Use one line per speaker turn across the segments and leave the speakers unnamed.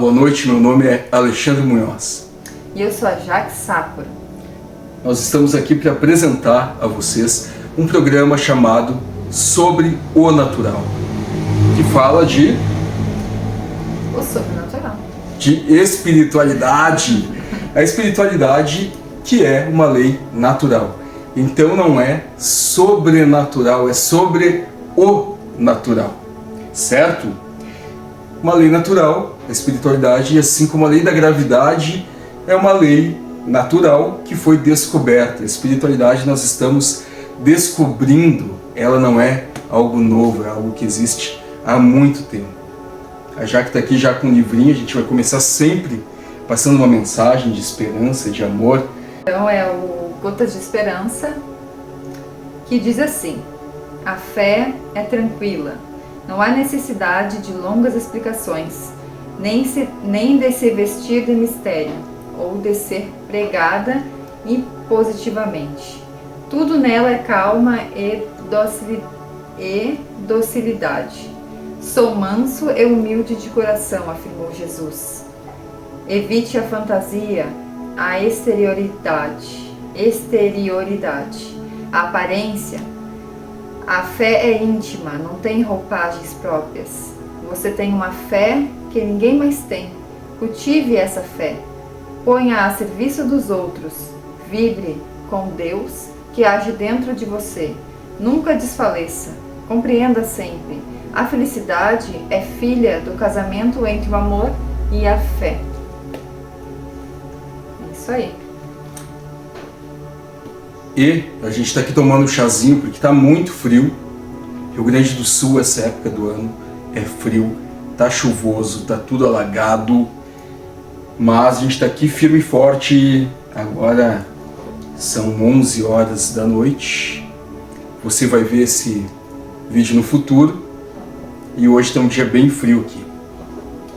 boa noite, meu nome é Alexandre Munhoz.
E eu sou a Jaque Sakura.
Nós estamos aqui para apresentar a vocês um programa chamado Sobre o Natural, que fala de...
O sobrenatural.
de espiritualidade. A espiritualidade que é uma lei natural. Então não é sobrenatural, é sobre o natural, certo? Uma lei natural, a espiritualidade, assim como a lei da gravidade, é uma lei natural que foi descoberta. A espiritualidade nós estamos descobrindo, ela não é algo novo, é algo que existe há muito tempo. A Jaque está aqui já com um livrinho, a gente vai começar sempre passando uma mensagem de esperança, de amor.
Então é o Gotas de Esperança, que diz assim: a fé é tranquila, não há necessidade de longas explicações, nem de se vestir de mistério, ou de ser pregada impositivamente. Tudo nela é calma e docilidade. Sou manso e humilde de coração, afirmou Jesus. Evite a fantasia, a exterioridade, a aparência. A fé é íntima, não tem roupagens próprias. Você tem uma fé que ninguém mais tem. Cultive essa fé. Ponha a serviço dos outros. Vibre com Deus que age dentro de você. Nunca desfaleça. Compreenda sempre. A felicidade é filha do casamento entre o amor e a fé. É isso aí.
E a gente está aqui tomando um chazinho porque está muito frio. Rio Grande do Sul, essa época do ano, é frio, tá chuvoso, tá tudo alagado. Mas a gente está aqui firme e forte. Agora são 11 horas da noite. Você vai ver esse vídeo no futuro. E hoje está um dia bem frio aqui.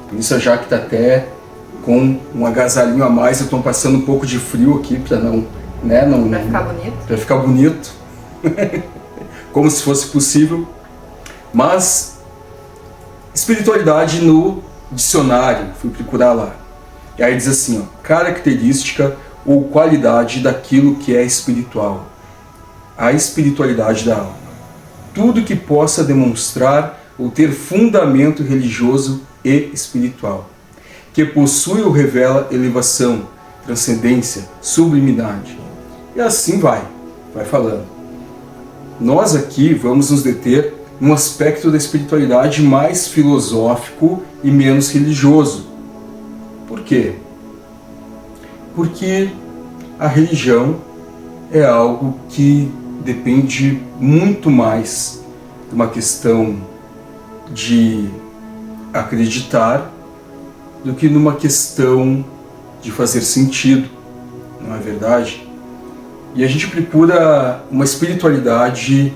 Por isso a Jaque está até com um agasalhinho a mais. Eu estou passando um pouco de frio aqui para não...
Para ficar bonito.
Para ficar bonito. Como se fosse possível. Mas espiritualidade no dicionário, fui procurar lá. E aí diz assim, ó, característica ou qualidade daquilo que é espiritual. A espiritualidade da alma. Tudo que possa demonstrar ou ter fundamento religioso e espiritual. Que possui ou revela elevação, transcendência, sublimidade. E assim vai falando. Nós aqui vamos nos deter num aspecto da espiritualidade mais filosófico e menos religioso. Por quê? Porque a religião é algo que depende muito mais de uma questão de acreditar do que numa questão de fazer sentido, não é verdade? E a gente procura uma espiritualidade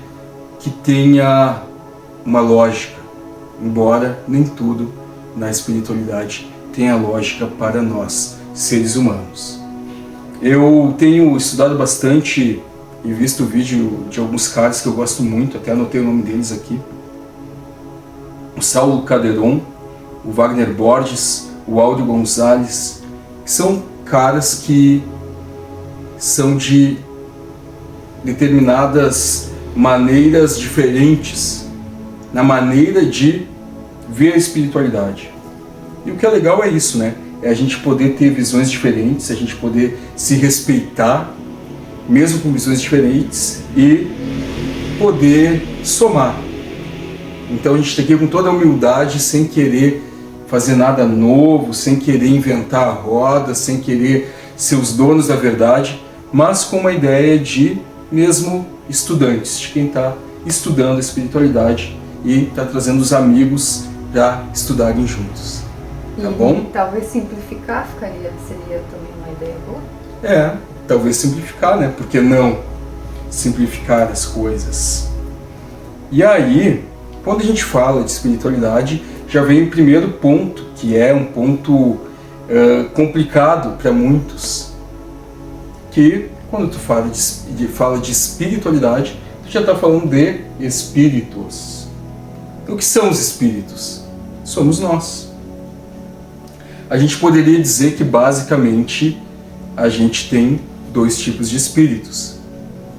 que tenha uma lógica, embora nem tudo na espiritualidade tenha lógica para nós, seres humanos. Eu tenho estudado bastante e visto vídeo de alguns caras que eu gosto muito, até anotei o nome deles aqui. O Saulo Calderon, o Wagner Borges, o Áureo Gonzalez, que são caras que são de determinadas maneiras diferentes na maneira de ver a espiritualidade. E o que é legal é isso, né? É a gente poder ter visões diferentes, a gente poder se respeitar, mesmo com visões diferentes, e poder somar. Então a gente tem que ir com toda a humildade, sem querer fazer nada novo, sem querer inventar a roda, sem querer ser os donos da verdade, mas com uma ideia de mesmo estudantes, de quem está estudando a espiritualidade e está trazendo os amigos para estudarem juntos. Tá bom?
Talvez simplificar seria também uma ideia boa?
É, talvez simplificar, né? Por que não simplificar as coisas? E aí, quando a gente fala de espiritualidade, já vem o primeiro ponto, que é um ponto complicado para muitos, que quando tu fala de espiritualidade, tu já está falando de espíritos. O que são os espíritos? Somos nós. a gente poderia dizer que basicamente a gente tem dois tipos de espíritos.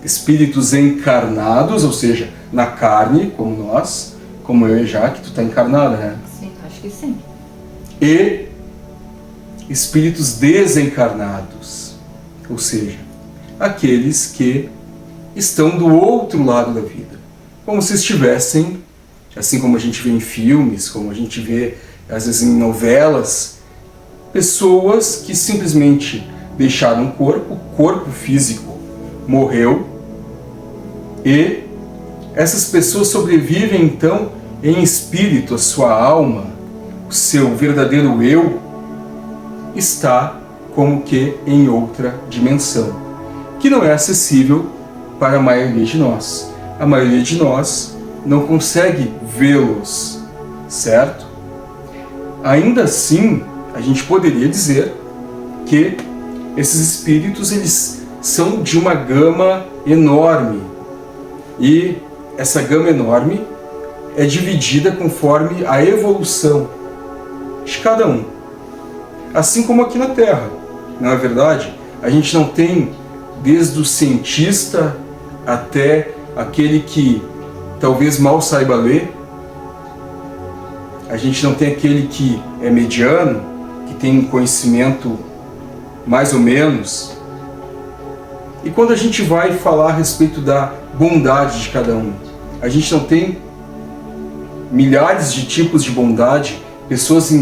Espíritos encarnados, ou seja, na carne, como nós, como eu e Jaque, tu está encarnada, né?
Sim, acho que sim.
E espíritos desencarnados, ou seja, aqueles que estão do outro lado da vida, como se estivessem, assim como a gente vê em filmes, como a gente vê às vezes em novelas, pessoas que simplesmente deixaram o corpo físico morreu, e essas pessoas sobrevivem então em espírito, a sua alma, o seu verdadeiro eu, está como que em outra dimensão, que não é acessível para a maioria de nós. A maioria de nós não consegue vê-los, certo? Ainda assim, a gente poderia dizer que esses espíritos eles são de uma gama enorme, e essa gama enorme é dividida conforme a evolução de cada um. Assim como aqui na Terra, não é verdade? A gente não tem desde o cientista até aquele que talvez mal saiba ler. A gente não tem aquele que é mediano, que tem um conhecimento mais ou menos. E quando a gente vai falar a respeito da bondade de cada um, a gente não tem milhares de tipos de bondade, pessoas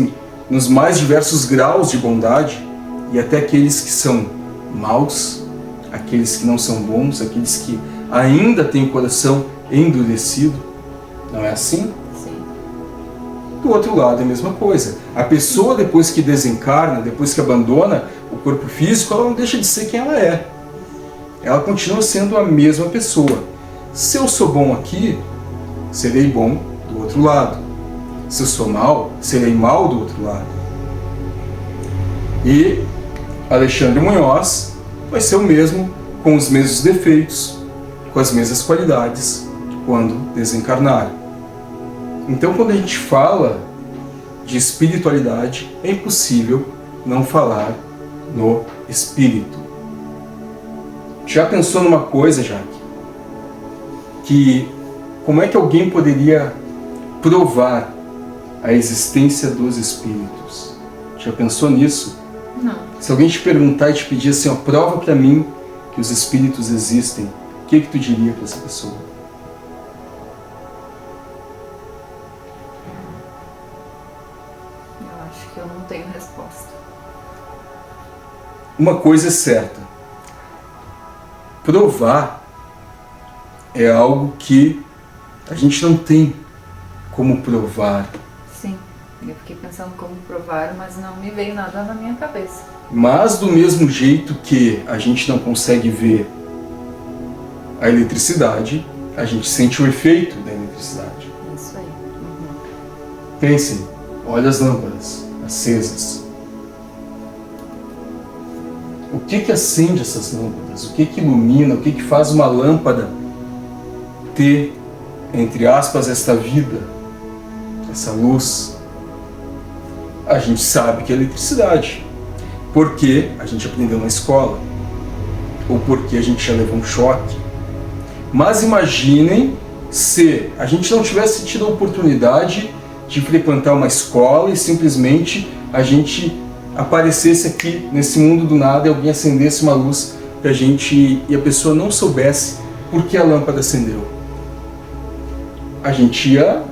nos mais diversos graus de bondade, e até aqueles que são maus, aqueles que não são bons, aqueles que ainda têm o coração endurecido. Não é assim?
Sim.
Do outro lado é a mesma coisa. A pessoa, depois que desencarna, depois que abandona o corpo físico, ela não deixa de ser quem ela é. Ela continua sendo a mesma pessoa. Se eu sou bom aqui, serei bom do outro lado. Se eu sou mal, serei mal do outro lado. E Alexandre Munhoz vai ser o mesmo, com os mesmos defeitos, com as mesmas qualidades, quando desencarnar. Então, quando a gente fala de espiritualidade, é impossível não falar no espírito. Já pensou numa coisa, Jaque? Que como é que alguém poderia provar a existência dos espíritos? Já pensou nisso?
Não.
Se alguém te perguntar e te pedir assim, ó, prova para mim que os espíritos existem, o que tu diria para essa pessoa?
Eu acho que eu não tenho resposta.
Uma coisa é certa. Provar é algo que a gente não tem como provar.
Sim, eu fiquei pensando como provar, mas não me veio nada na minha cabeça.
Mas do mesmo jeito que a gente não consegue ver a eletricidade, a gente sente o efeito da eletricidade.
Isso aí. Uhum.
Pensem, olha as lâmpadas acesas. O que acende essas lâmpadas? O que ilumina? O que faz uma lâmpada ter, entre aspas, esta vida, essa luz? A gente sabe que é eletricidade. Porque a gente aprendeu na escola. Ou porque a gente já levou um choque. Mas imaginem se a gente não tivesse tido a oportunidade de frequentar uma escola e simplesmente a gente aparecesse aqui nesse mundo do nada e alguém acendesse uma luz pra gente e a pessoa não soubesse por que a lâmpada acendeu. A gente ia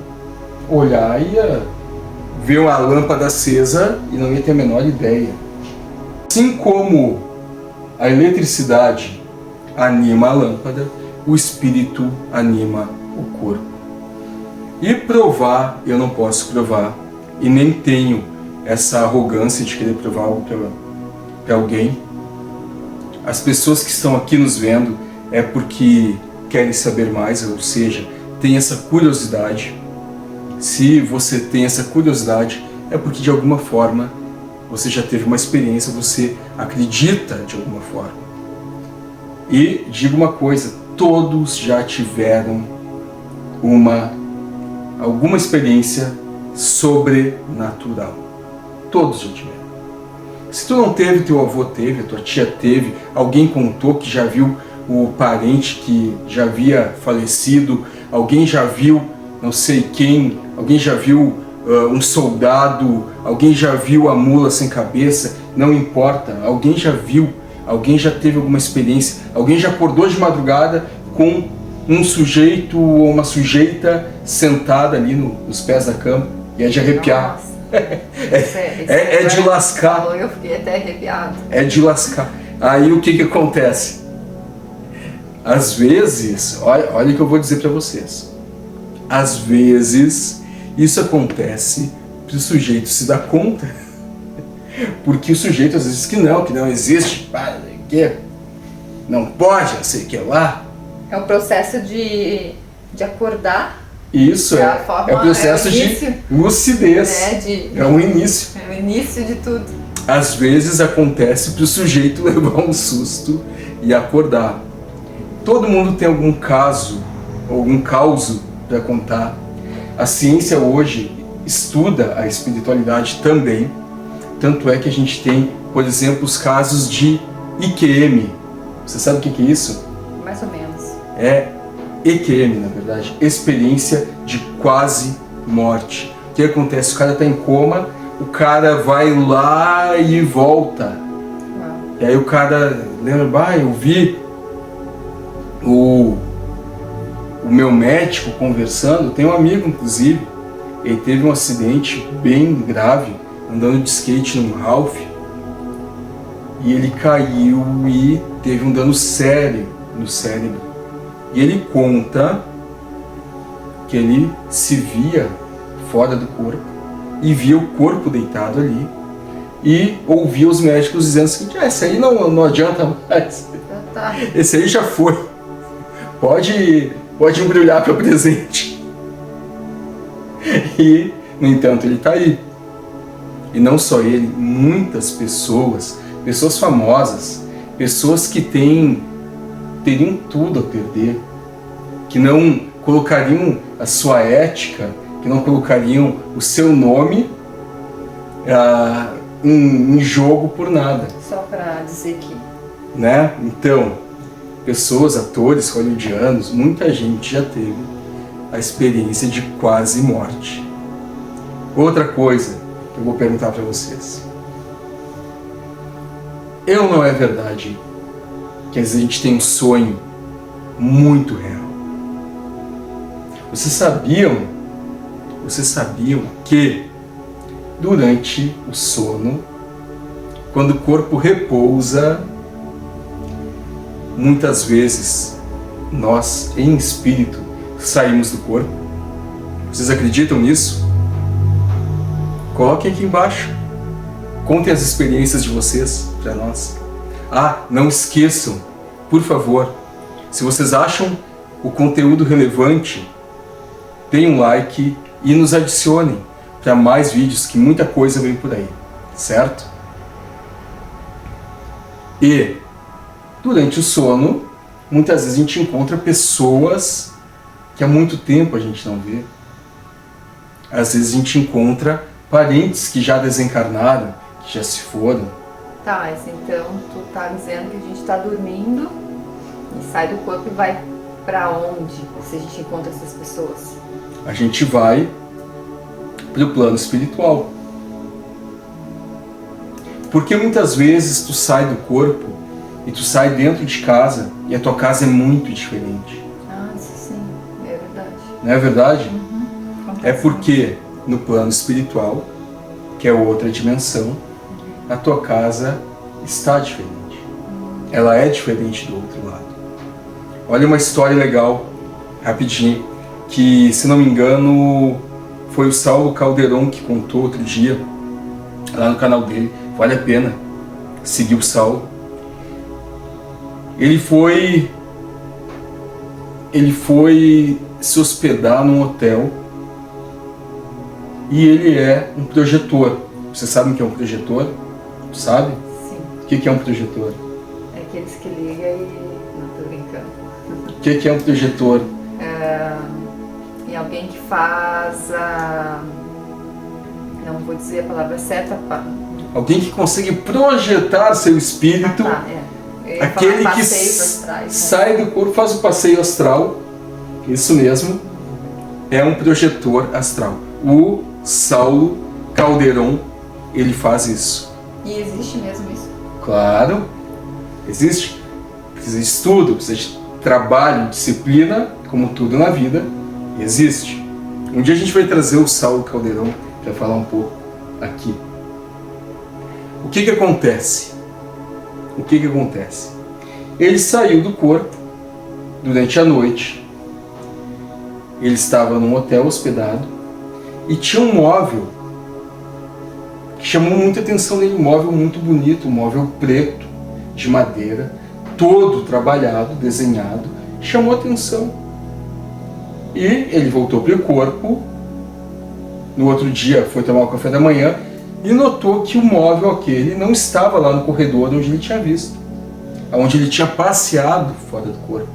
olhar e ia ver uma lâmpada acesa e não ia ter a menor ideia. Assim como a eletricidade anima a lâmpada, o espírito anima o corpo. E provar, eu não posso provar, e nem tenho essa arrogância de querer provar algo para alguém. As pessoas que estão aqui nos vendo é porque querem saber mais, ou seja, tem essa curiosidade. Se você tem essa curiosidade, é porque de alguma forma você já teve uma experiência, você acredita de alguma forma. E digo uma coisa, todos já tiveram alguma experiência sobrenatural. Todos já tiveram. Se tu não teve, teu avô teve, a tua tia teve, alguém contou que já viu o parente que já havia falecido, alguém já viu não sei quem, alguém já viu um soldado, alguém já viu a mula sem cabeça, não importa, alguém já viu, alguém já teve alguma experiência, alguém já acordou de madrugada com um sujeito ou uma sujeita sentada ali nos pés da cama, e é de arrepiar.
Nossa.
É de lascar.
Eu fiquei até arrepiado.
É de lascar. Aí o que acontece? Às vezes, olha o que eu vou dizer para vocês. Às vezes, isso acontece para o sujeito se dar conta. Porque o sujeito às vezes que não existe, que não pode, não sei o que lá.
É um processo de acordar.
Isso é o processo de lucidez. É um início.
É o início de tudo.
Às vezes acontece para o sujeito levar um susto e acordar. Todo mundo tem algum caso, algum causo para contar. A ciência hoje estuda a espiritualidade também. Tanto é que a gente tem, por exemplo, os casos de IQM. Você sabe o que é isso?
Mais ou menos.
É EQM, na verdade, experiência de quase morte. O que acontece? O cara está em coma, o cara vai lá e volta.
Uau.
E aí o cara lembra, eu vi o meu médico conversando, tem um amigo inclusive, ele teve um acidente bem grave, andando de skate num Ralph, e ele caiu e teve um dano sério no cérebro. E ele conta que ele se via fora do corpo e via o corpo deitado ali e ouvia os médicos dizendo o seguinte: esse aí não adianta mais, esse aí já foi, pode embrulhar para o presente. E, no entanto, ele está aí. E não só ele, muitas pessoas famosas, pessoas que teriam tudo a perder, que não colocariam a sua ética, que não colocariam o seu nome em jogo por nada.
Só para dizer que...
Né? Então, pessoas, atores hollywoodianos, muita gente já teve a experiência de quase morte. Outra coisa que eu vou perguntar para vocês. Não é verdade que às vezes a gente tem um sonho muito real? Vocês sabiam que durante o sono, quando o corpo repousa, muitas vezes nós, em espírito, saímos do corpo? Vocês acreditam nisso? Coloquem aqui embaixo. Contem as experiências de vocês para nós. Não esqueçam, por favor, se vocês acham o conteúdo relevante, deem um like e nos adicionem para mais vídeos, que muita coisa vem por aí, certo? E durante o sono, muitas vezes a gente encontra pessoas que há muito tempo a gente não vê. Às vezes a gente encontra parentes que já desencarnaram, que já se foram.
Tá, mas então tu tá dizendo que a gente tá dormindo e sai do corpo e vai pra onde se a gente encontra essas pessoas?
A gente vai pro plano espiritual. Porque muitas vezes tu sai do corpo e tu sai dentro de casa e a tua casa é muito diferente.
Isso sim, é verdade.
Não é verdade?
Uhum.
É porque no plano espiritual, que é outra dimensão, a tua casa está diferente. Ela é diferente do outro lado. Olha uma história legal, rapidinho, que, se não me engano, foi o Saulo Calderon que contou outro dia, lá no canal dele. Vale a pena seguir o Saulo. Ele foi se hospedar num hotel e ele é um projetor. Vocês sabem o que é um projetor? Sabe?
Sim.
O que é um projetor?
É aqueles que ligam e... Não, tô brincando.
O que é um projetor?
E alguém que faz a... Não vou dizer a palavra certa,
alguém que consegue projetar seu espírito, aquele que sai do corpo, faz o passeio astral, isso mesmo, é um projetor astral. O Saulo Calderon, ele faz isso.
E existe mesmo isso?
Claro, existe. Precisa de estudo, precisa de trabalho, disciplina, como tudo na vida, existe. Um dia a gente vai trazer o Saulo Calderon para falar um pouco aqui. O que acontece? O que acontece? Ele saiu do corpo durante a noite. Ele estava num hotel hospedado e tinha um móvel que chamou muita atenção nele, um móvel muito bonito, um móvel preto, de madeira, todo trabalhado, desenhado, chamou atenção. E ele voltou para o corpo, no outro dia foi tomar o café da manhã e notou que o móvel aquele não estava lá no corredor onde ele tinha visto, onde ele tinha passeado fora do corpo.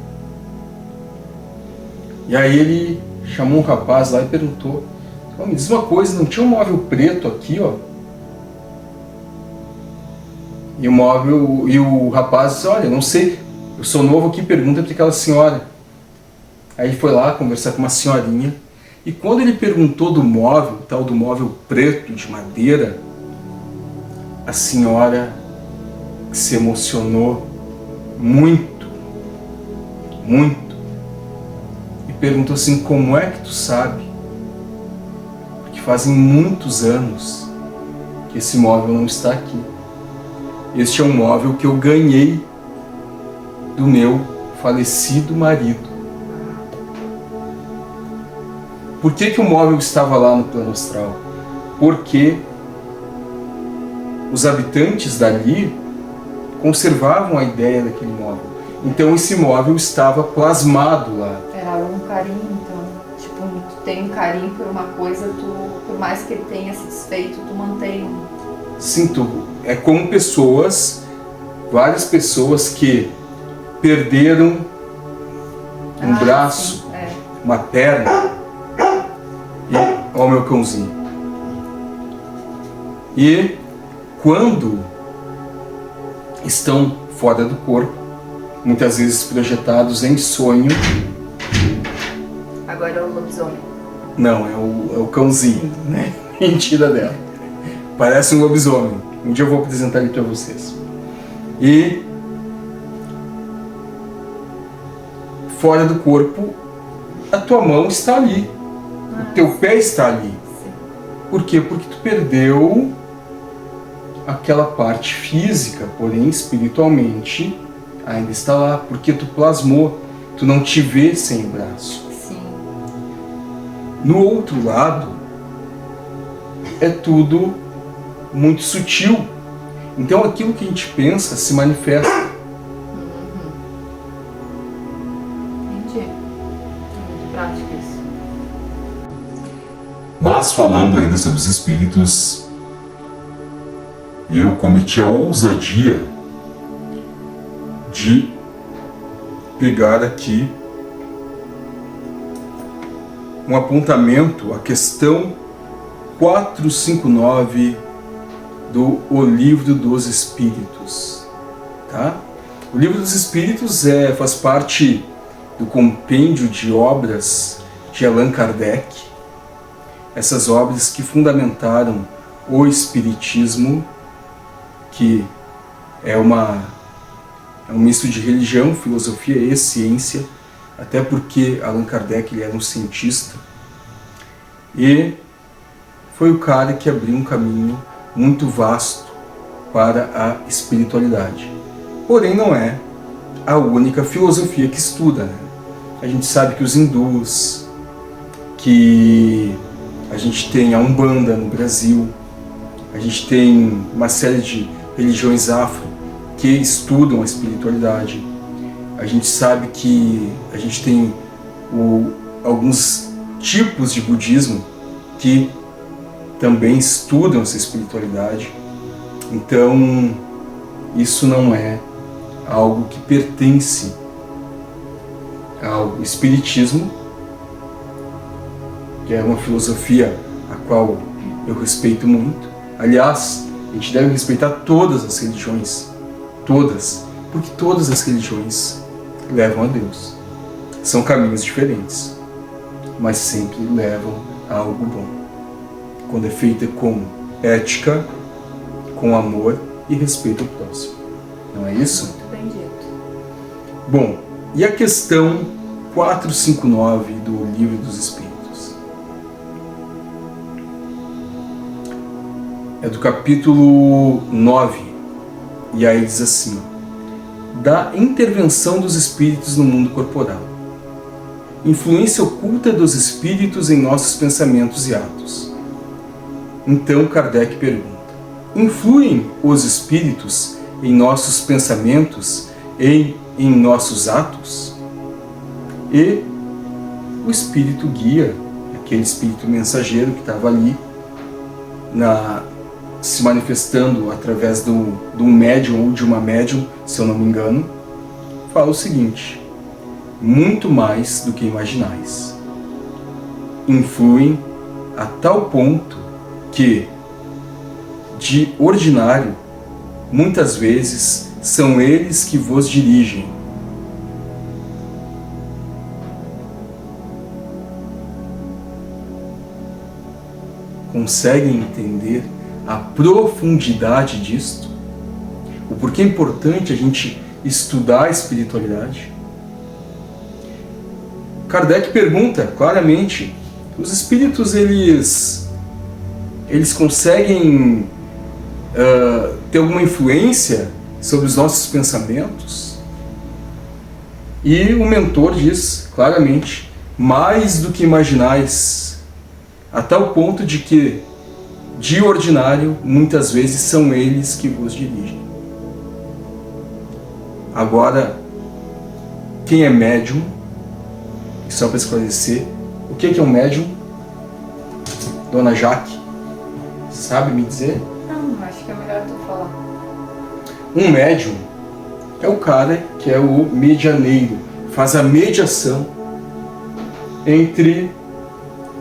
E aí ele chamou um rapaz lá e perguntou: me diz uma coisa, não tinha um móvel preto aqui, ó? E o rapaz disse: olha, não sei, eu sou novo aqui, pergunta para aquela senhora. Aí ele foi lá conversar com uma senhorinha, e quando ele perguntou do móvel, tal do móvel preto de madeira, a senhora se emocionou muito, muito, e perguntou assim: como é que tu sabe? Porque fazem muitos anos que esse móvel não está aqui. Este é um móvel que eu ganhei do meu falecido marido. Por que o móvel estava lá no plano astral? Porque os habitantes dali conservavam a ideia daquele móvel. Então esse móvel estava plasmado lá.
Era um carinho, então. Tipo, tu tem um carinho por uma coisa, por mais que ele tenha se desfeito, tu mantém.
Sim, é como pessoas, várias pessoas que perderam um braço, uma perna. E olha o meu cãozinho. E quando estão fora do corpo, muitas vezes projetados em sonho.
Agora é o lobisomem.
Não, é o cãozinho, né? Mentira dela. Parece um lobisomem. Um dia eu vou apresentar ele para vocês. E fora do corpo, a tua mão está ali. O teu pé está ali.
Sim.
Por quê? Porque tu perdeu aquela parte física, porém espiritualmente ainda está lá. Porque tu plasmou, tu não te vê sem o braço.
Sim.
No outro lado, é tudo muito sutil. Então aquilo que a gente pensa se manifesta.
Entendi. É muito prático isso.
Mas falando ainda sobre os espíritos, eu cometi a ousadia
de pegar aqui um apontamento, a questão 459 do O Livro dos Espíritos, tá? O Livro dos Espíritos faz parte do compêndio de obras de Allan Kardec, essas obras que fundamentaram o Espiritismo, que é um misto de religião, filosofia e ciência, até porque Allan Kardec ele era um cientista, e foi o cara que abriu um caminho muito vasto para a espiritualidade. Porém, não é a única filosofia que estuda, né? A gente sabe que os hindus, que a gente tem a Umbanda no Brasil, a gente tem uma série de religiões afro que estudam a espiritualidade. A gente sabe que a gente tem alguns tipos de budismo que também estudam essa espiritualidade. Então, isso não é algo que pertence ao espiritismo, que é uma filosofia a qual eu respeito muito. Aliás, A gente deve respeitar todas as religiões, todas, porque todas as religiões levam a Deus. São caminhos diferentes, mas sempre levam a algo bom, quando é feita com ética, com amor e respeito ao próximo. Não é isso?
Muito bem dito.
Bom, e a questão 459 do Livro dos Espíritos? É do capítulo 9, e aí diz assim: da intervenção dos espíritos no mundo corporal. Influência oculta dos espíritos em nossos pensamentos e atos. Então Kardec pergunta: influem os espíritos em nossos pensamentos e em nossos atos? E o espírito guia, aquele espírito mensageiro que estava ali se manifestando através de um médium ou de uma médium, se eu não me engano, fala o seguinte: muito mais do que imaginais. Influem a tal ponto que, de ordinário, muitas vezes são eles que vos dirigem. Conseguem entender a profundidade disto? O porquê é importante a gente estudar a espiritualidade? Kardec pergunta claramente: os espíritos eles conseguem ter alguma influência sobre os nossos pensamentos? E o mentor diz claramente: mais do que imaginais, a tal ponto de que, de ordinário, muitas vezes são eles que vos dirigem. Agora, quem é médium, só para esclarecer, o que é um médium? Dona Jaque, sabe me dizer?
Não, acho que é melhor tu falar.
Um médium é o cara que é o medianeiro, faz a mediação entre,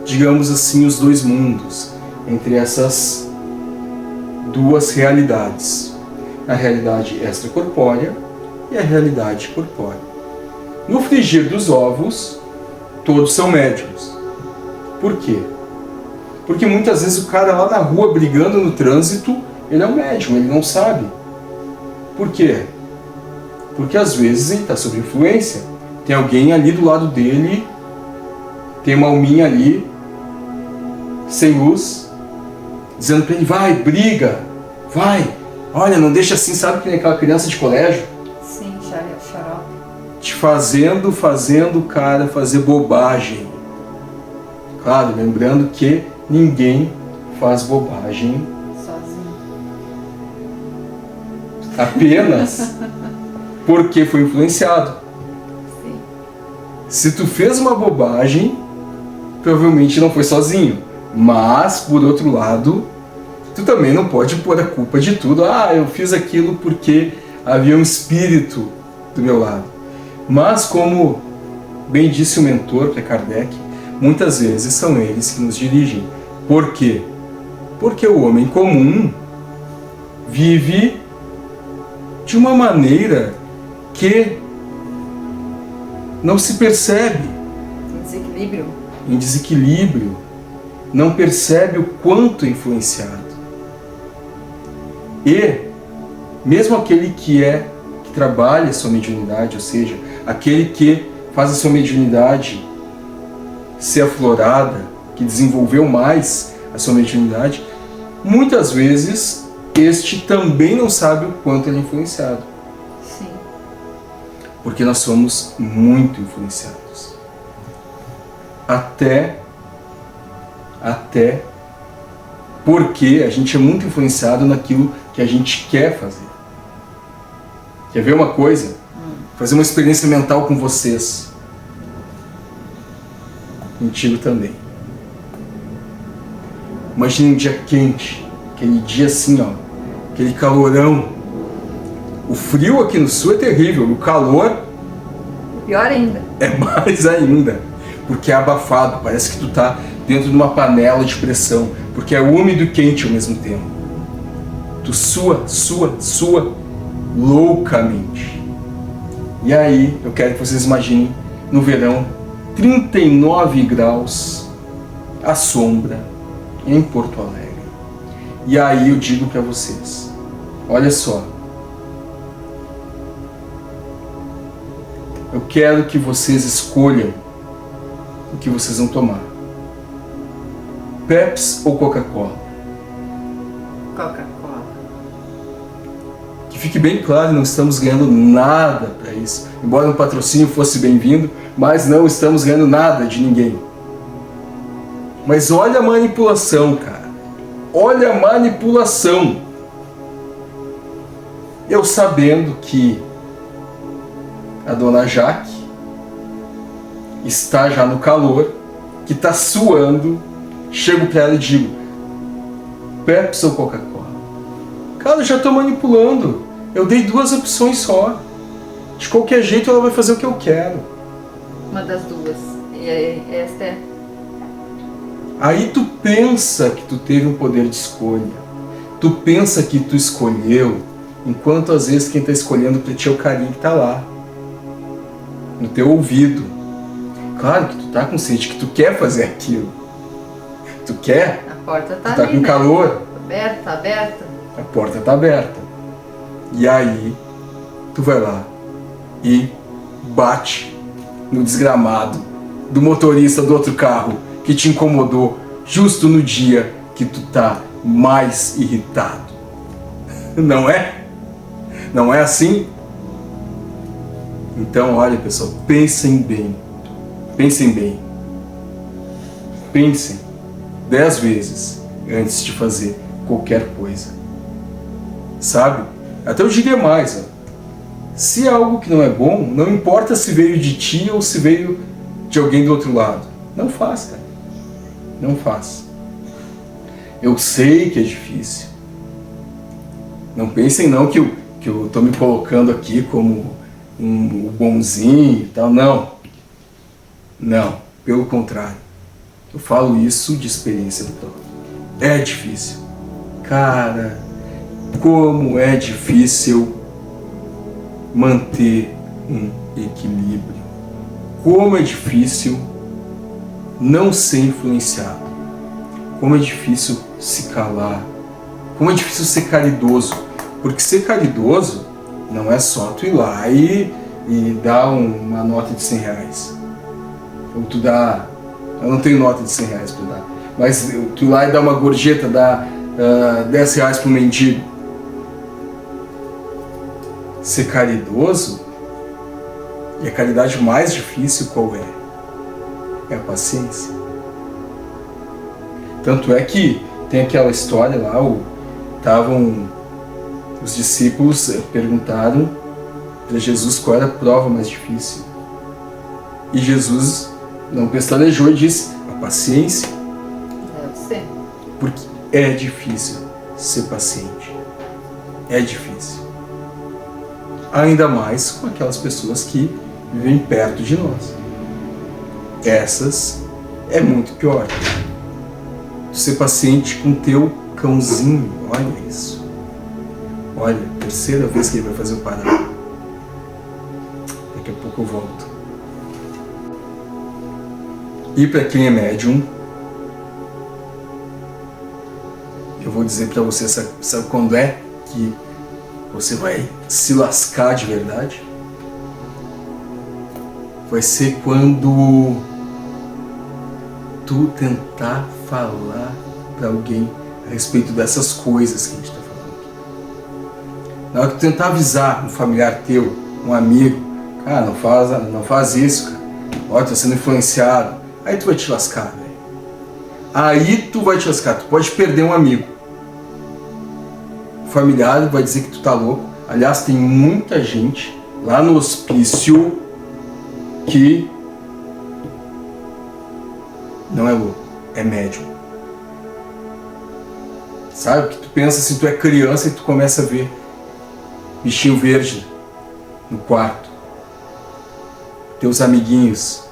digamos assim, os dois mundos, entre essas duas realidades, a realidade extracorpórea e a realidade corpórea. No frigir dos ovos, todos são médiums. Por quê? Porque muitas vezes o cara lá na rua brigando no trânsito, ele é um médium, ele não sabe. Por quê? Porque às vezes ele está sob influência. Tem alguém ali do lado dele, tem uma alminha ali, sem luz, dizendo para ele: vai, briga, vai, olha, não deixa assim, sabe que nem aquela criança de colégio?
Sim, xarope.
Te fazendo o cara fazer bobagem. Claro, lembrando que ninguém faz bobagem
Sozinho.
Apenas porque foi influenciado.
Sim.
Se tu fez uma bobagem, provavelmente não foi sozinho. Mas, por outro lado, tu também não pode pôr a culpa de tudo. Ah, eu fiz aquilo porque havia um espírito do meu lado. Mas, como bem disse o mentor, que é Kardec, muitas vezes são eles que nos dirigem. Por quê? Porque o homem comum vive de uma maneira que não se percebe. Em desequilíbrio. Não percebe o quanto é influenciado. E, mesmo aquele que trabalha a sua mediunidade, ou seja, aquele que faz a sua mediunidade ser aflorada, que desenvolveu mais a sua mediunidade, muitas vezes este também não sabe o quanto ele é influenciado.
Sim.
Porque nós somos muito influenciados. Até porque a gente é muito influenciado naquilo que a gente quer fazer. Quer ver uma coisa? Fazer uma experiência mental com vocês. Contigo também. Imagine um dia quente, aquele dia assim, ó, aquele calorão. O frio aqui no sul é terrível, o calor
pior ainda.
É mais ainda, porque é abafado, parece que tu tá dentro de uma panela de pressão, porque é úmido e quente ao mesmo tempo. Tu sua loucamente. E aí, eu quero que vocês imaginem, no verão, 39 graus, à sombra, em Porto Alegre. E aí eu digo para vocês, olha só, eu quero que vocês escolham o que vocês vão tomar. Pepsi ou Coca-Cola?
Coca-Cola.
Que fique bem claro, não estamos ganhando nada para isso. Embora o patrocínio fosse bem-vindo, mas não estamos ganhando nada de ninguém. Mas olha a manipulação, cara. Olha a manipulação. Eu sabendo que a dona Jaque está já no calor, que está suando, chego para ela e digo, Pepsi ou Coca-Cola? Cara, eu já estou manipulando. Eu dei 2 opções só. De qualquer jeito ela vai fazer o que eu quero.
Uma das duas. E aí, esta é...
Aí tu pensa que tu teve um poder de escolha. Tu pensa que tu escolheu, enquanto às vezes quem está escolhendo para ti é o carinho que está lá, no teu ouvido. Claro que tu tá consciente que tu quer fazer aquilo. Tu quer?
A porta tá
Tu tá
ali,
com
né?
calor.
Aberta, aberta.
A porta tá aberta. E aí, tu vai lá e bate no desgramado do motorista do outro carro que te incomodou justo no dia que tu tá mais irritado. Não é? Não é assim? Então, olha, pessoal, pensem bem. Pensem bem. Pensem 10 vezes antes de fazer qualquer coisa. Sabe? Até eu diria mais, ó. Se é algo que não é bom, não importa se veio de ti ou se veio de alguém do outro lado. Não faz, cara. Não faz. Eu sei que é difícil. Não pensem não que eu tô me colocando aqui como um bonzinho e tal. Não. Não. Pelo contrário. Eu falo isso de experiência própria. É difícil. Cara, como é difícil manter um equilíbrio. Como é difícil não ser influenciado. Como é difícil se calar. Como é difícil ser caridoso. Porque ser caridoso não é só tu ir lá e dar uma nota de 100 reais. Ou tu dá... Eu não tenho nota de 100 reais para dar. Mas tu ir lá e dar uma gorjeta, dar 10 reais para um mendigo. Ser caridoso, e a caridade mais difícil qual é? É a paciência. Tanto é que tem aquela história lá, os discípulos perguntaram para Jesus qual era a prova mais difícil. E Jesus não pestanejou e disse, a paciência.
Deve ser.
Porque é difícil ser paciente. É difícil. Ainda mais com aquelas pessoas que vivem perto de nós. Essas é muito pior. Ser paciente com teu cãozinho, olha isso. Olha, terceira vez que ele vai fazer o parar. Daqui a pouco eu volto. E para quem é médium, eu vou dizer para você, sabe quando é que você vai se lascar de verdade? Vai ser quando tu tentar falar para alguém a respeito dessas coisas que a gente está falando aqui. Na hora que tu tentar avisar um familiar teu, um amigo, cara, não faz isso, cara. Ó, tá sendo influenciado. Aí tu vai te lascar, velho. Aí tu vai te lascar. Tu pode perder um amigo. O familiar vai dizer que tu tá louco. Aliás, tem muita gente lá no hospício que não é louco, é médium. Sabe? Que tu pensa assim, tu é criança e tu começa a ver bichinho verde no quarto. Teus amiguinhos.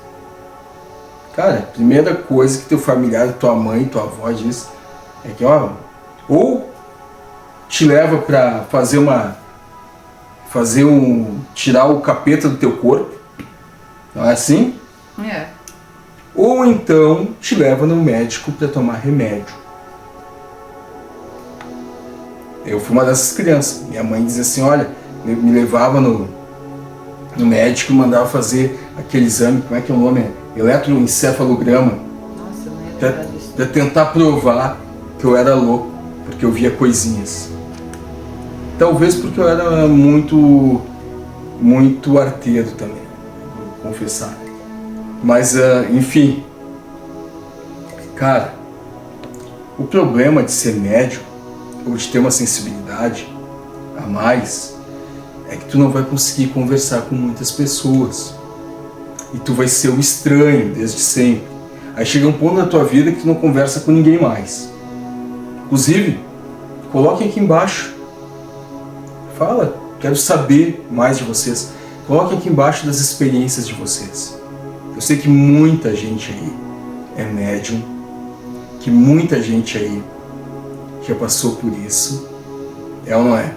Cara, a primeira coisa que teu familiar, tua mãe, tua avó diz é que, ó, ou te leva para tirar o capeta do teu corpo, não é assim?
É.
Ou então te leva no médico para tomar remédio. Eu fui uma dessas crianças. Minha mãe dizia assim, olha, me levava no médico e mandava fazer aquele exame, como é que é o nome? Eletroencefalograma.
Nossa, eu não ia lembrar disso.
Para tentar provar que eu era louco, porque eu via coisinhas. Talvez porque eu era muito arteiro também, vou confessar. Mas, enfim, cara, o problema de ser médium, ou de ter uma sensibilidade a mais, é que tu não vai conseguir conversar com muitas pessoas. E tu vai ser o estranho desde sempre. Aí chega um ponto na tua vida que tu não conversa com ninguém mais. Inclusive, coloquem aqui embaixo. Fala, quero saber mais de vocês. Coloquem aqui embaixo das experiências de vocês. Eu sei que muita gente aí é médium, que muita gente aí já passou por isso, é ou não é?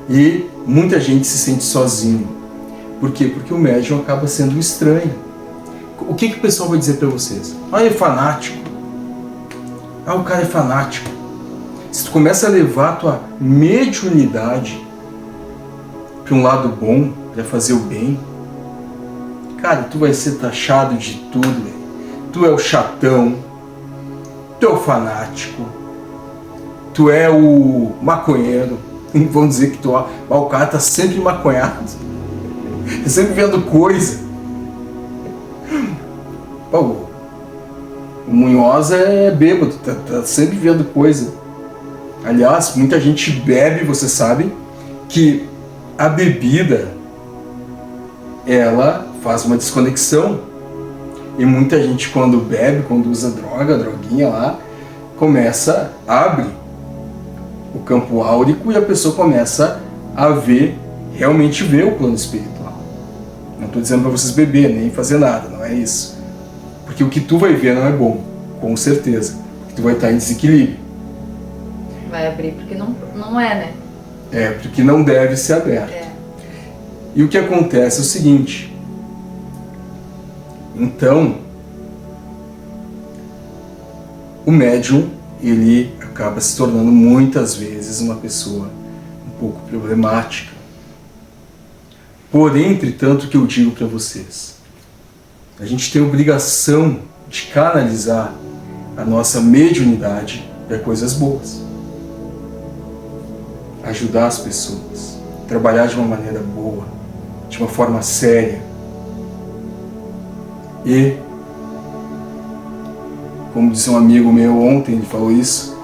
E muita gente se sente sozinho. Por quê? Porque o médium acaba sendo estranho. O que o pessoal vai dizer para vocês? Ah, é fanático. Ah, o cara é fanático. Se tu começa a levar a tua mediunidade para um lado bom, para fazer o bem, cara, tu vai ser taxado de tudo, velho. Tu é o chatão, tu é o fanático, tu é o maconheiro. Vão dizer que o cara tá sempre maconhado, tá sempre vendo coisa. Pô, o Munhoz é bêbado, tá sempre vendo coisa. Aliás, muita gente bebe, vocês sabem que a bebida, ela faz uma desconexão. E muita gente quando bebe, quando usa droguinha lá, abre o campo áurico e a pessoa começa a realmente ver o plano espiritual. Não estou dizendo para vocês beber, nem fazer nada, não é isso. Porque o que tu vai ver não é bom, com certeza. Porque tu vai estar em desequilíbrio.
Vai abrir porque não é, né?
É, porque não deve ser aberto.
É.
E o que acontece é o seguinte. Então, o médium, ele acaba se tornando muitas vezes uma pessoa um pouco problemática. Porém, entretanto, o que eu digo para vocês, a gente tem a obrigação de canalizar a nossa mediunidade para coisas boas. Ajudar as pessoas, trabalhar de uma maneira boa, de uma forma séria. E, como disse um amigo meu ontem, ele falou isso,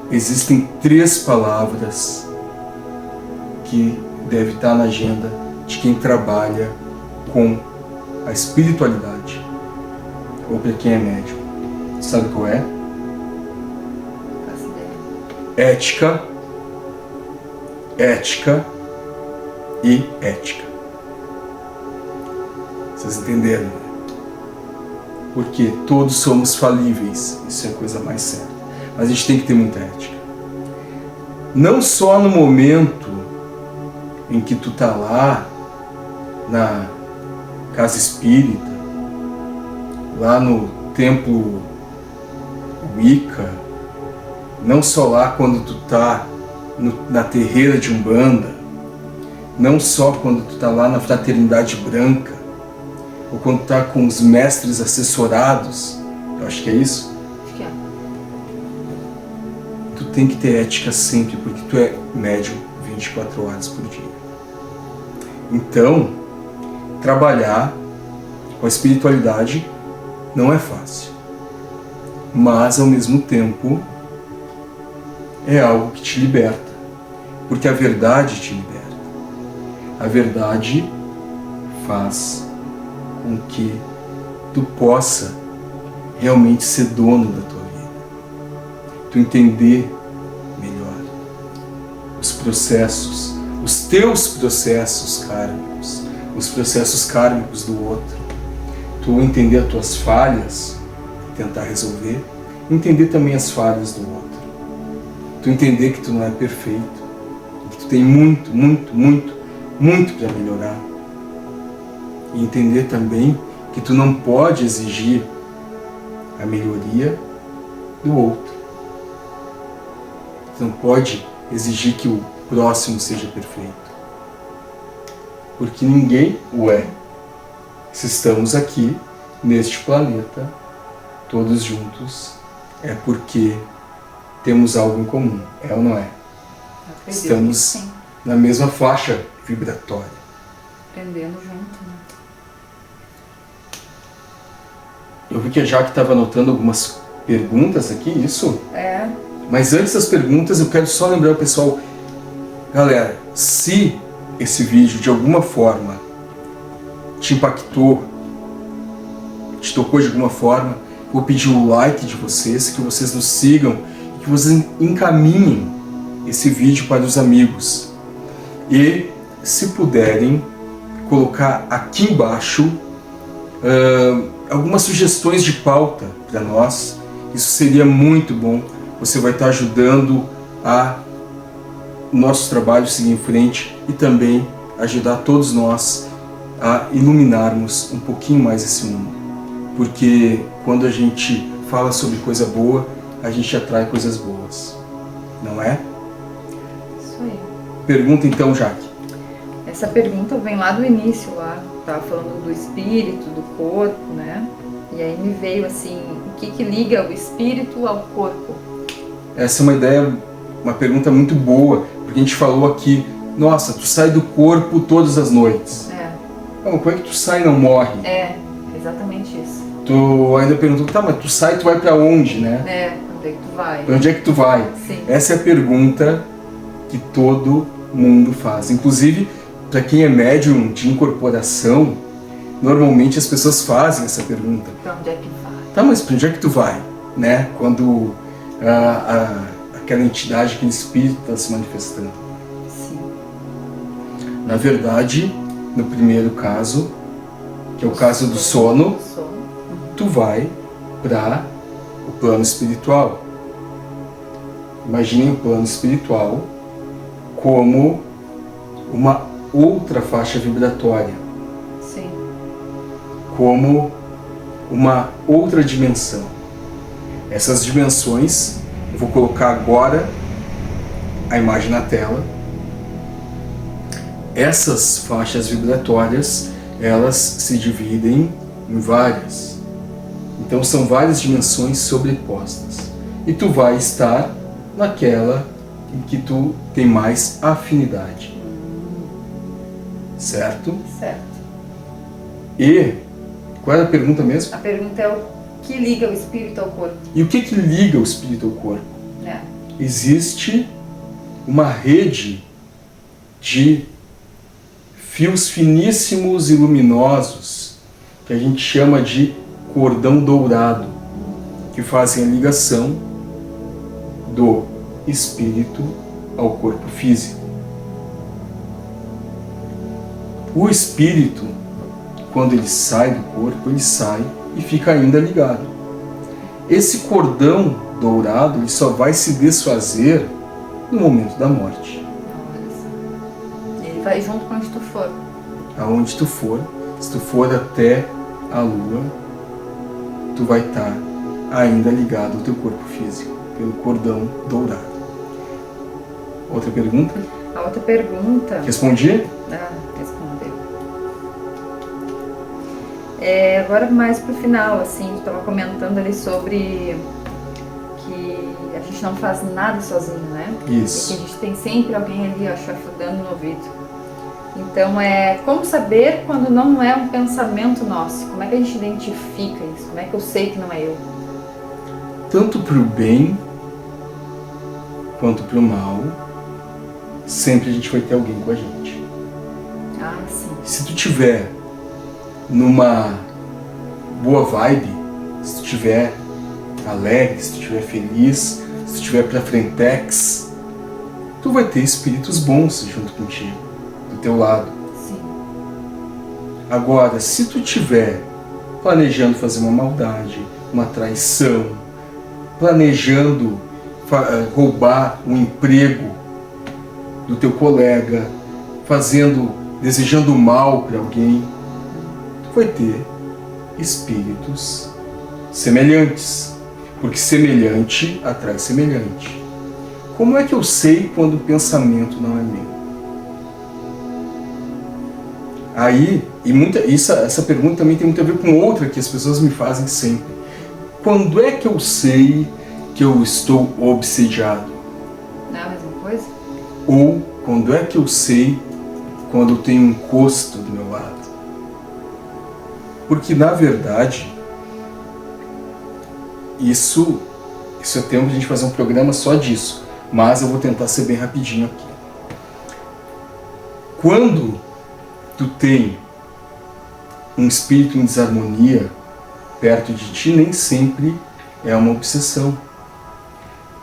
existem 3 palavras que devem estar na agenda de quem trabalha com a espiritualidade, ou para quem é médium. Sabe qual é? Ética e ética. Vocês entenderam, né? Porque todos somos falíveis, isso é a coisa mais certa. Mas a gente tem que ter muita ética. Não só no momento em que tu tá lá na casa espírita, lá no templo Wicca, não só lá quando tu tá na terreira de Umbanda, não só quando tu tá lá na fraternidade branca, ou quando tu tá com os mestres assessorados, eu acho que é isso.
Acho que é.
Tu tem que ter ética sempre, porque tu é médium 24 horas por dia. Então, trabalhar com a espiritualidade não é fácil. Mas, ao mesmo tempo, é algo que te liberta. Porque a verdade te liberta. A verdade faz com que tu possa realmente ser dono da tua vida. Tu entender melhor os processos, os teus processos kármicos, os processos kármicos do outro. Tu entender as tuas falhas, tentar resolver, entender também as falhas do outro. tu entender que tu não é perfeito, que tu tem muito para melhorar. E entender também que tu não pode exigir a melhoria do outro. Tu não pode exigir que o próximo seja perfeito. Porque ninguém o é. Se estamos aqui, neste planeta, todos juntos, é porque temos algo em comum. É ou não é? Estamos na mesma faixa vibratória.
Aprendendo junto, né?
Eu vi que a Jaque estava anotando algumas perguntas aqui, isso?
É.
Mas antes das perguntas, eu quero só lembrar o pessoal, galera, se esse vídeo de alguma forma te impactou, te tocou de alguma forma, vou pedir o like de vocês, que vocês nos sigam, que vocês encaminhem esse vídeo para os amigos. E, se puderem, colocar aqui embaixo algumas sugestões de pauta para nós. Isso seria muito bom. Você vai estar ajudando a nosso trabalho seguir em frente e também ajudar todos nós a iluminarmos um pouquinho mais esse mundo. Porque quando a gente fala sobre coisa boa, a gente atrai coisas boas. Não é?
Isso aí.
Pergunta então, Jaque.
Essa pergunta vem lá do início, lá. Tava falando do espírito, do corpo, né? E aí me veio assim, o que liga o espírito ao corpo?
Essa é uma ideia, uma pergunta muito boa, porque a gente falou aqui, nossa, tu sai do corpo todas as noites. Não, como é que tu sai e não morre?
É, exatamente isso.
Tu ainda perguntou, tá, mas tu sai e tu vai pra onde, né?
Onde é que tu vai?
Pra onde é que tu vai?
Sim.
Essa é a pergunta que todo mundo faz. Inclusive, para quem é médium de incorporação, normalmente as pessoas fazem essa pergunta.
Pra onde é que vai?
Tá, mas pra onde é que tu vai? Né? Quando aquela entidade, aquele espírito está se manifestando.
Sim.
Na verdade, no primeiro caso, que é o caso do sono, tu vai para o plano espiritual. Imaginem o plano espiritual como uma outra faixa vibratória.
Sim.
Como uma outra dimensão. Essas dimensões, eu vou colocar agora a imagem na tela. Essas faixas vibratórias, elas se dividem em várias. Então são várias dimensões sobrepostas. E tu vai estar naquela em que tu tem mais afinidade. Certo?
Certo.
E qual era a pergunta mesmo?
A pergunta é o que liga o espírito ao corpo?
E o que liga o espírito ao corpo?
É.
Existe uma rede de fios finíssimos e luminosos que a gente chama de cordão dourado, que fazem a ligação do espírito ao corpo físico. O espírito, quando ele sai do corpo, ele sai e fica ainda ligado. Esse cordão dourado, ele só vai se desfazer no momento da morte.
Ele vai junto com onde tu for.
Aonde tu for, se tu for até a lua, tu vai estar ainda ligado ao teu corpo físico, pelo cordão dourado. Outra pergunta?
A outra pergunta...
Respondi?
Respondeu. Agora mais pro final, assim, tu estava comentando ali sobre que a gente não faz nada sozinho, né?
Isso.
E que a gente tem sempre alguém ali, ó, chafurdando no ouvido. Então, como saber quando não é um pensamento nosso? Como é que a gente identifica isso? Como é que eu sei que não é eu?
Tanto para o bem quanto para o mal, sempre a gente vai ter alguém com a gente.
Ah, sim.
Se tu tiver numa boa vibe, se tu tiver alegre, se tu tiver feliz, se tu tiver pra frentex, tu vai ter espíritos bons junto contigo, do teu lado.
Sim.
Agora, se tu tiver planejando fazer uma maldade, uma traição, planejando roubar um emprego do teu colega, desejando mal para alguém, tu vai ter espíritos semelhantes, porque semelhante atrai semelhante. Como é que eu sei quando o pensamento não é meu? Aí, essa pergunta também tem muito a ver com outra que as pessoas me fazem sempre. Quando é que eu sei que eu estou obsediado?
Não é a mesma coisa?
Ou quando é que eu sei quando eu tenho um encosto do meu lado? Porque, na verdade, isso é tempo de a gente fazer um programa só disso. Mas eu vou tentar ser bem rapidinho aqui. Quando tu tem um espírito em desarmonia perto de ti, nem sempre é uma obsessão.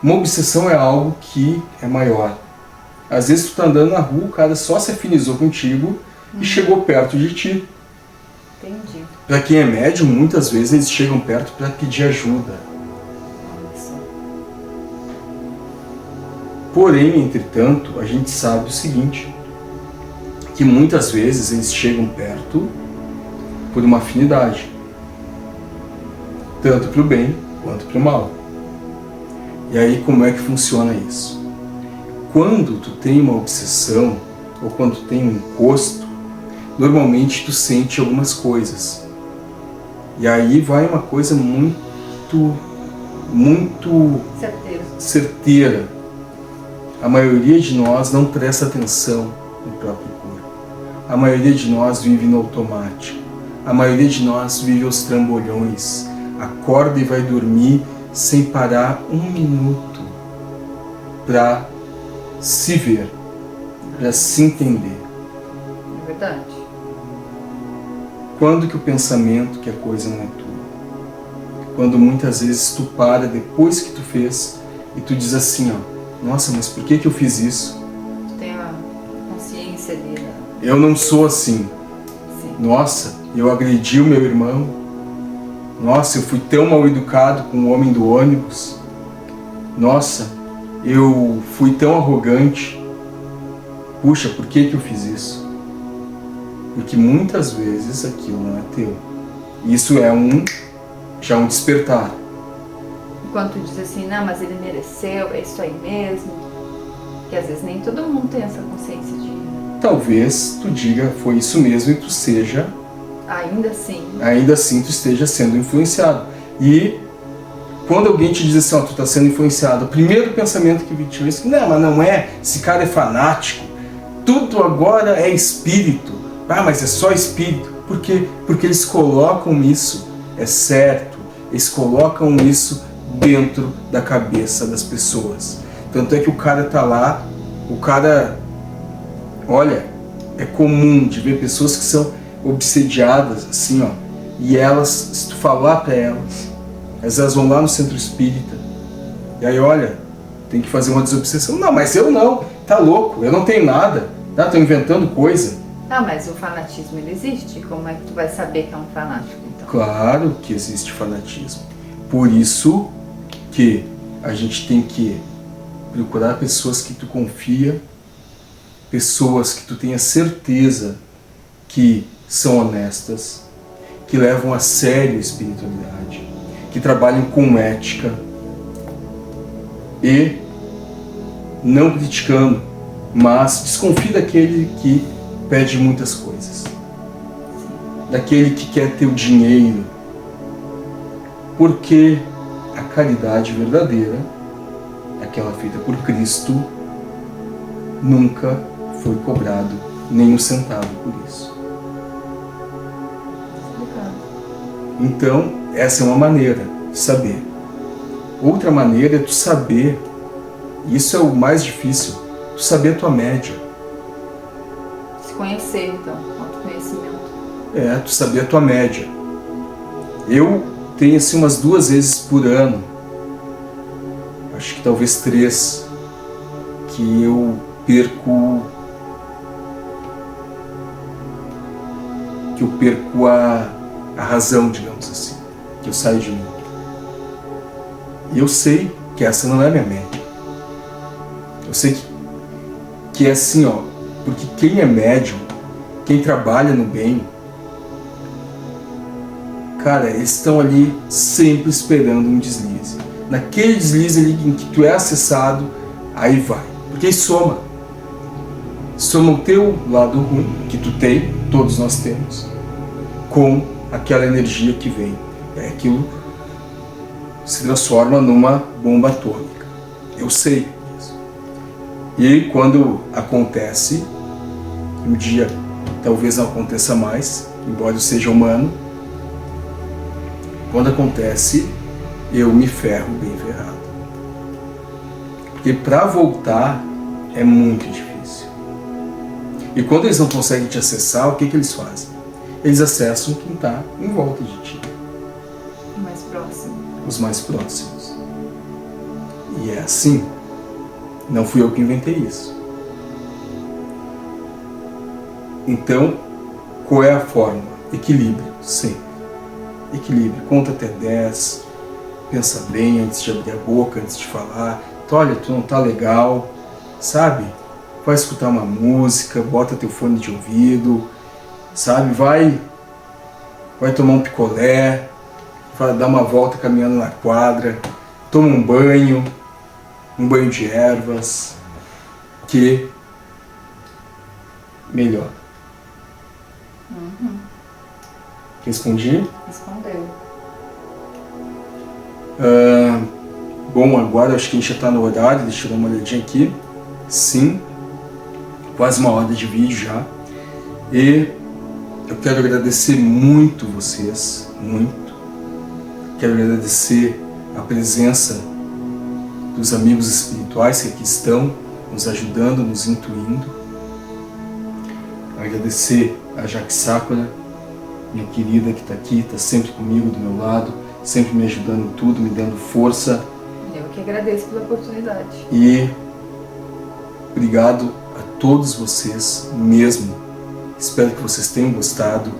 Uma obsessão é algo que é maior. Às vezes tu tá andando na rua, o cara só se afinizou contigo e chegou perto de ti.
Entendi.
Para quem é médium, muitas vezes eles chegam perto para pedir ajuda. Porém, entretanto, a gente sabe o seguinte, que muitas vezes eles chegam perto por uma afinidade, tanto para o bem quanto para o mal. E aí como é que funciona isso? Quando tu tem uma obsessão, ou quando tu tem um encosto, normalmente tu sente algumas coisas. E aí vai uma coisa muito certeira. A maioria de nós não presta atenção no próprio corpo. A maioria de nós vive no automático. A maioria de nós vive aos trambolhões. Acorda e vai dormir sem parar um minuto para se ver, para se entender.
É verdade.
Quando que o pensamento que a coisa não é tua? Quando muitas vezes tu para depois que tu fez e tu diz assim, ó, nossa, mas por que eu fiz isso?
Tu tem a consciência ali, né?
Eu não sou assim.
Sim.
Nossa, eu agredi o meu irmão. Nossa, eu fui tão mal educado com o homem do ônibus. Nossa, eu fui tão arrogante. Puxa, por que eu fiz isso? Porque muitas vezes aquilo não é teu. Isso é já um despertar.
Enquanto tu diz assim, não, mas ele mereceu, é isso aí mesmo. Que às vezes nem todo mundo tem essa consciência de...
Talvez tu diga, foi isso mesmo, e tu seja... Ainda assim tu esteja sendo influenciado. E quando alguém te diz assim, ó, tu está sendo influenciado, o primeiro pensamento que te vem é assim, não, mas não é, esse cara é fanático, tudo agora é espírito. Ah, mas é só espírito. Por quê? Porque eles colocam isso, é certo, eles colocam isso dentro da cabeça das pessoas. Tanto é que o cara tá lá, olha, é comum de ver pessoas que são obsediadas, assim, ó, e elas, se tu falar para elas vão lá no centro espírita, e aí, olha, tem que fazer uma desobsessão. Não, mas eu não, tá louco, eu não tenho nada, tá? Tô inventando coisa.
Ah, mas o fanatismo, ele existe? Como é que tu vai saber que é um fanático, então?
Claro que existe fanatismo. Por isso que a gente tem que procurar pessoas que tu confia, pessoas que tu tenha certeza que são honestas, que levam a sério a espiritualidade, que trabalham com ética e não criticando, mas desconfie daquele que pede muitas coisas, daquele que quer teu dinheiro, porque a caridade verdadeira, aquela feita por Cristo, nunca foi cobrado nem um centavo por isso. Então, essa é uma maneira de saber. Outra maneira é tu saber, e isso é o mais difícil, tu saber a tua média.
Se conhecer, então, autoconhecimento.
É, tu saber a tua média. Eu tenho assim umas 2 vezes por ano, acho que talvez 3, que eu perco a razão, digamos assim, que eu saio de mim. E eu sei que essa não é a minha média. Eu sei que é assim, ó, porque quem é médium, quem trabalha no bem, cara, eles estão ali sempre esperando um deslize. Naquele deslize ali em que tu é acessado, aí vai. Porque aí soma. Soma o teu lado ruim, que tu tem, todos nós temos, com aquela energia que vem. Aquilo se transforma numa bomba atômica. Eu sei isso. E quando acontece, um dia talvez não aconteça mais, embora eu seja humano, quando acontece, eu me ferro bem ferrado. Porque para voltar é muito difícil. E quando eles não conseguem te acessar, o que eles fazem? Eles acessam quem está em volta de ti.
Mais próximo.
Os mais próximos. E é assim. Não fui eu que inventei isso. Então, qual é a forma? Equilíbrio, sempre. Equilíbrio. Conta até 10. Pensa bem antes de abrir a boca, antes de falar. Então, olha, tu não tá legal, sabe? Vai escutar uma música, bota teu fone de ouvido, sabe? Vai tomar um picolé, vai dar uma volta caminhando na quadra, toma um banho de ervas, que melhor. Respondi?
Respondeu.
Bom, agora acho que a gente já está no horário, deixa eu dar uma olhadinha aqui. Sim, quase uma hora de vídeo já. E eu quero agradecer muito vocês, muito. Quero agradecer a presença dos amigos espirituais que aqui estão, nos ajudando, nos intuindo. Agradecer a Jaque Sakura, minha querida que está aqui, está sempre comigo do meu lado, sempre me ajudando em tudo, me dando força.
Eu que agradeço pela oportunidade.
E obrigado a todos vocês mesmo. Espero que vocês tenham gostado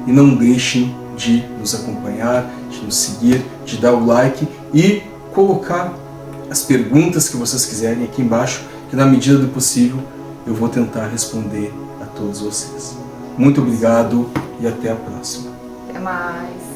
e não deixem de nos acompanhar, de nos seguir, de dar o like e colocar as perguntas que vocês quiserem aqui embaixo, que na medida do possível eu vou tentar responder a todos vocês. Muito obrigado e até a próxima.
Até mais.